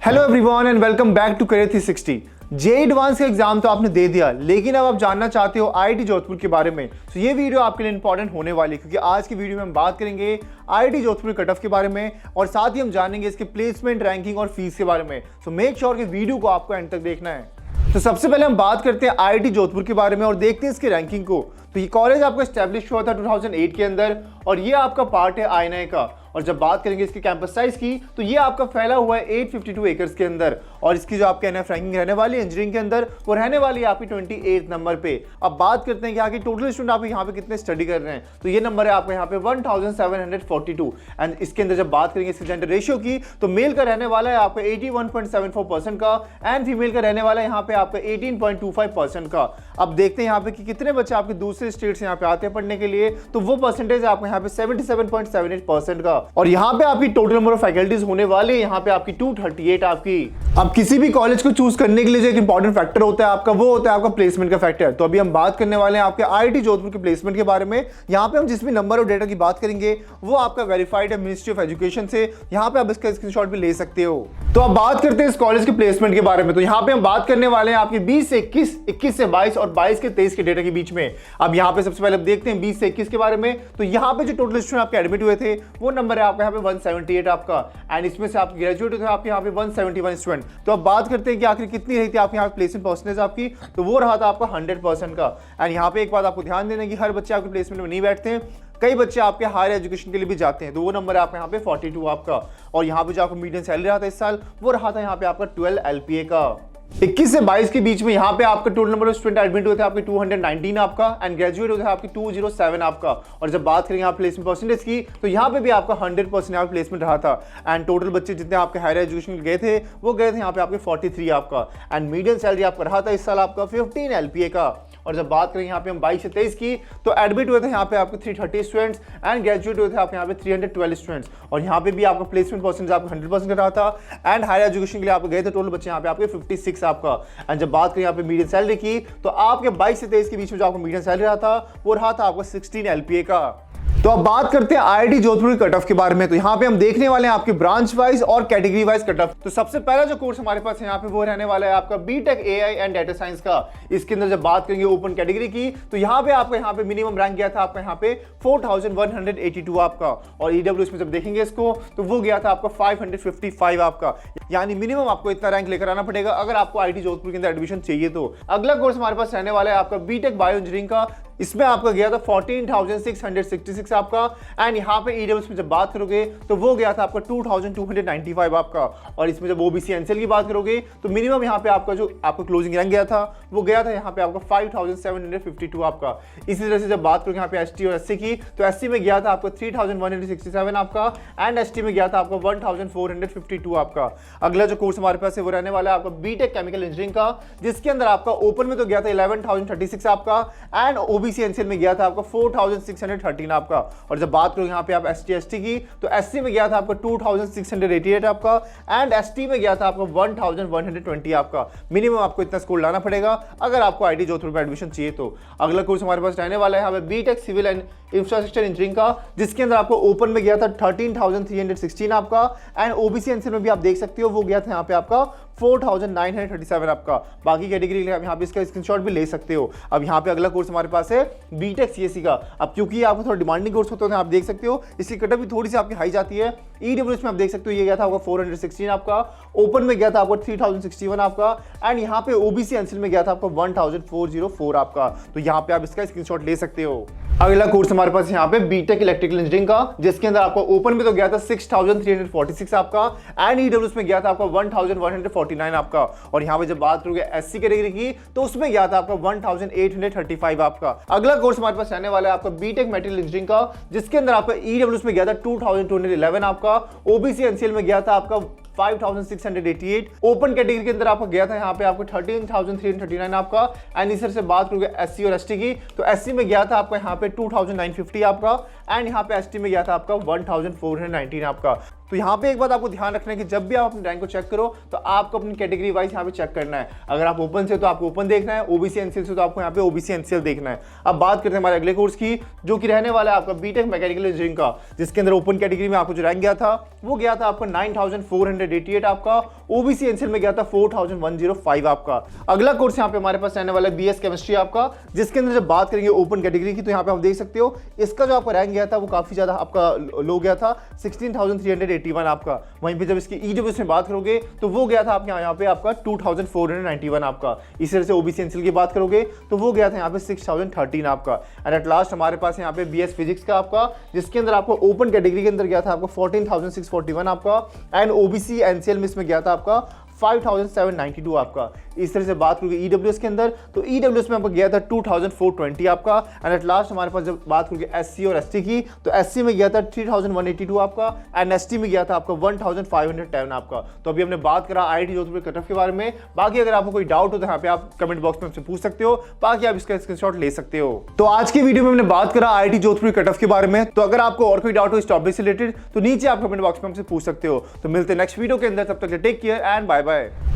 Hello everyone and welcome back to Career 360। JEE advance का exam तो आपने दे दिया, लेकिन अब आप जानना चाहते हो आईआईटी जोधपुर के बारे में, तो ये वीडियो आपके लिए इंपॉर्टेंट होने वाली है, क्योंकि आज की वीडियो में हम बात करेंगे आईआईटी जोधपुर कट ऑफ के बारे में और साथ ही हम जानेंगे इसके प्लेसमेंट, रैंकिंग और फीस के बारे में। सो मेक श्योर कि वीडियो को आपको एंड तक देखना है। तो सबसे पहले हम बात करते हैं आईआईटी जोधपुर के बारे में और देखते हैं इसकी रैंकिंग को। तो ये कॉलेज आपका एस्टैब्लिश हुआ था 2008 के अंदर और ये आपका पार्ट है आईएनआई का। और जब बात करेंगे इसके कैंपस साइज की, तो ये आपका फैला हुआ है 852 एकर्स के अंदर और इसकी जो आपके एनएफ रैंकिंग रहने वाली है इंजीनियरिंग के अंदर, वो रहने वाली है आपकी 28 नंबर पे। अब बात करते हैं कि आगे टोटल स्टूडेंट आप यहाँ पे कितने स्टडी कर रहे हैं, तो ये नंबर है आपका यहाँ पे 1742। एंड इसके अंदर जब बात करेंगे इसके जेंडर रेशियो की, तो मेल का रहने वाला है आपका 81.74% का एंड फीमेल का रहने वाला है यहाँ पे आपका 18.25% का। अब देखते हैं यहाँ पे कि कितने बच्चे आपके दूसरे स्टेट से यहाँ पे आते हैं पढ़ने के लिए, तो वो परसेंटेज है आपका यहाँ पे 77.78% का। और यहाँ पे आपकी टोटल नंबर ऑफ फैकल्टीज होने वाले हैं यहाँ पे आपकी 238 आपकी। अब किसी भी कॉलेज को चूज करने के लिए जो एक इंपॉर्टेंट फैक्टर होता है आपका, वो होता है आपका प्लेसमेंट का फैक्टर। तो अभी हम बात करने वाले हैं आपके आईआईटी जोधपुर के प्लेसमेंट के बारे में। यहाँ पे हम जिस भी नंबर और डेटा की बात करेंगे वो आपका वेरीफाइड है मिनिस्ट्री ऑफ एजुकेशन से। यहाँ पे आप इसका स्क्रीनशॉट भी ले सकते हो। तो अब बात करते हैं इस कॉलेज के प्लेसमेंट के बारे में। तो यहाँ पे हम बात करने वाले हैं आपके 20 से 21, 21 से 22 और 22 के 23 के डेटा के बीच में। अब यहाँ पे सबसे पहले देखते हैं 20 से 21 के बारे में। तो यहाँ पे जो टोटल स्टूडेंट आपके एडमिट हुए थे वो नंबर है आपका यहाँ पे 178 आपका एंड इसमें से आपके ग्रेजुएट थे आपके यहाँ पे 171 स्टूडेंट। तो अब बात करते हैं कि आखिर कितनी रही थी आपके यहाँ पे प्लेसमेंट परसेंटेज आपकी, तो वो रहा था आपका 100% का। एंड यहाँ पे एक बात आपको ध्यान देना कि हर बच्चे आपके प्लेसमेंट में नहीं बैठते हैं, कई बच्चे आपके हायर एजुकेशन के लिए भी जाते हैं, तो वो नंबर है आपका यहाँ पे 42 आपका। और यहाँ पे जो आपको मीडियन सैलरी रहा था इस साल, वो रहा था यहाँ पे आपका 12 LPA का। 21 से 22 के बीच में यहाँ पे आपका total number of student admit हुए थे आपके 219 आपका एंड ग्रेजुएट हुए थे आपके 207 आपका। और जब बात करेंगे आप प्लेसमेंट परसेंटेज की, तो यहाँ पे भी आपका 100% यहाँ पे प्लेसमेंट रहा था एंड टोटल बच्चे जितने आपके हायर एजुकेशन गए थे वो गए थे यहाँ पे आपके 43 आपका एंड मीडियन सैलरी आपका रहा था इस साल आपका 15 LPA का। और जब बात करें यहाँ पे हम 22 से 23 की, तो एडमिट हुए थे यहाँ पे आपके 330 स्टूडेंट्स एंड ग्रेजुएट हुए थे आपके यहाँ पे 312 स्टूडेंट्स। और यहाँ पे भी आपका प्लेसमेंट परसेंटेज आपका 100% रहा था एंड हायर एजुकेशन के लिए आप गए थे टोटल बच्चे यहाँ पे आपके 56 आपका। एंड जब बात करें यहाँ पे मीडियन सैलरी की, तो आपके 22 से 23 के बीच में जो आपको मीडियन सैलरी रहा था वो रहा था आपको 16 LPA का। तो अब बात करते हैं आईआईटी जोधपुर की कट ऑफ के बारे में। तो यहाँ पे हम देखने वाले हैं आपके ब्रांच वाइज और कैटेगरी वाइज कट ऑफ। तो सबसे पहला जो कोर्स हमारे पास यहाँ पे वो रहने वाला है आपका B Tech AI and data science का। इसके अंदर जब बात करेंगे ओपन कैटेगरी की, तो यहाँ पे आपका यहाँ पे मिनिमम रैंक गया था आपका यहाँ पे 4182 आपका। और ईडब्ल्यूएस में जब देखेंगे इसको, तो वो गया था आपका 555 आपका। यानी मिनिमम आपको इतना रैंक लेकर आना पड़ेगा अगर आपको आईआईटी जोधपुर के अंदर एडमिशन चाहिए। तो अगला कोर्स हमारे पास रहने वाला है आपका बीटेक बायो इंजीनियरिंग का। इसमें आपका गया था 14,666 आपका एंड यहाँ पे ईडब्ल्यूएस में जब बात करोगे तो वो गया था आपका 2,295 आपका। और इसमें जब ओबीसी एनसीएल की बात करोगे तो मिनिमम यहाँ पे आपका जो आपका क्लोजिंग रैंक गया था वो गया था यहाँ पे आपका 5,752 आपका। इसी तरह से जब बात करोगे यहाँ पे एसटी और एससी की, तो एससी में गया था आपका 3,167 आपका एंड एसटी में गया था आपका 1,452 आपका। अगला जो कोर्स हमारे पास है वो रहने वाला है आपका बीटेक केमिकल इंजीनियरिंग का, जिसके अंदर आपका ओपन में तो गया था 11,036 आपका एंड ओबीसी एनसीएल में गया था आपका 4,613 आपका। और जब बात करोगे यहाँ पे आप एसटी एसटी की, तो एससी में गया था आपका 2,688 आपका एंड एसटी में गया था आपका 1,120 आपका। मिनिमम आपको इतना स्कोर लाना पड़ेगा अगर आपको आईआईटी जोधपुर में एडमिशन चाहिए। तो अगला कोर्स हमारे पास रहने वाला है यहाँ पे B Tech civil and infrastructure engineering का, जिसके अंदर आपको ओपन में गया था 13,316 आपका एंड ओबीसी एनसीएल में भी आप देख सकते हो वो गया था यहाँ पे आपका 4,937 आपका। बाकी कैटेगरी के लिए आप यहाँ पे इसका स्क्रीनशॉट भी ले सकते हो। अब यहाँ पे अगला कोर्स हमारे पास है बीटेक सीएससी का। अब क्योंकि आपको थोड़ा डिमांडिंग कोर्स होता है आप देख सकते हो, इसकी कटअप भी थोड़ी सी आपकी हाई जाती है। ईडब्ल्यूएस में आप देख सकते हो ये गया था आपका 416 आपका, ओपन में गया था आपका 3,061 आपका एंड यहाँ पे ओबीसी एनसीएल में गया था आपका 1,404 आपका। तो यहाँ पे आप इसका स्क्रीनशॉट ले सकते हो। अगला कोर्स हमारे पास यहाँ पे बीटेक इलेक्ट्रिकल इंजीनियरिंग का, जिसके अंदर आपका ओपन में तो गया था 6,346 आपका एंड ईडब्ल्यूएस में गया था आपका 1,149 आपका। और यहाँ पे जब बात करोगे एससी कैटेगरी की, तो उसमें गया था आपका 1,835 आपका। अगला कोर्स हमारे पास रहने वाला है आपका बीटेक मटेरियल इंजीनियरिंग का, जिसके अंदर आपका ईडब्ल्यूएस में गया था 2,211 आपका, ओबीसी एनसीएल में गया था आपका 5,688, ओपन कैटेगरी के अंदर आपका गया था यहाँ पे आपको 13,339 आपका एंड इस तरह से बात करोगे एससी और एसटी की, तो एससी में गया था आपका यहाँ पे 2,950 आपका एंड यहाँ पे एसटी में गया था आपका 1,419 आपका। तो यहाँ पे एक बात आपको ध्यान रखना है कि जब भी आप अपने रैंक को चेक करो तो आपको अपनी कैटेगरी वाइज यहाँ पे चेक करना है। अगर आप ओपन से तो आपको ओपन देखना है, ओबीसी एनसीएल से तो आपको यहाँ पे ओबीसी एनसीएल देखना है। अब बात करते हैं हमारे अगले कोर्स की, जो कि रहने वाला है आपका बीटेक मैकेनिकल इंजीनियरिंग का, जिसके अंदर ओपन कैटेगरी में आपको जो रैंक गया था वो गया था आपका 9,488 आपका, ओबीसी एनसीएल में गया था 4105 आपका। अगला कोर्स यहाँ पे हमारे पास रहने वाला है बीएस केमिस्ट्री आपका, जिसके अंदर जब बात करेंगे ओपन कैटेगरी की तो यहाँ पे आप देख सकते हो इसका जो आपका रैंक गया था वो काफी ज्यादा आपका लो गया था 16,381 आपका। वहीं पे जब इसकी ईडब्ल्यूएस में बात करोगे तो वो गया था आपके यहाँ पे आपका 2,491 आपका। इसी तरह से ओबीसी एनसीएल की बात करोगे तो वो गया था यहाँ पे 6,013 आपका। एंड एट लास्ट हमारे पास यहाँ पे बीएस फिजिक्स का आपका, जिसके अंदर आपको ओपन कैटेगरी के अंदर गया था आपको 14,641 आपका। एंड ओबीसी एनसीएल में इसमें गया था आपका 5,792 आपका। इस तरह से बात करोगे ईडब्ल्यूएस के अंदर तो ईडब्ल्यूएस में आपको गया था 2,420 आपका। एंड एट लास्ट हमारे पास जब बात करोगे एससी और एसटी की तो एससी में गया था 3,182 आपका एंड एसटी में गया था आपका 1,510 आपका। तो अभी हमने बात करा आईआईटी जोधपुर कट ऑफ के बारे में। बाकी अगर आपको कोई डाउट हो तो यहाँ पे आप कमेंट बॉक्स में हमसे पूछ सकते हो, बाकी आप इसका स्क्रीनशॉट ले सकते हो। तो आज की वीडियो में हमने बात करा आईआईटी जोधपुर कट ऑफ के बारे में। तो अगर आपको और कोई डाउट हो इस टॉपिक से रिलेटेड तो नीचे आप कमेंट बॉक्स में हमसे पूछ सकते हो। तो मिलते हैं नेक्स्ट वीडियो के अंदर, तब तक take care and bye bye.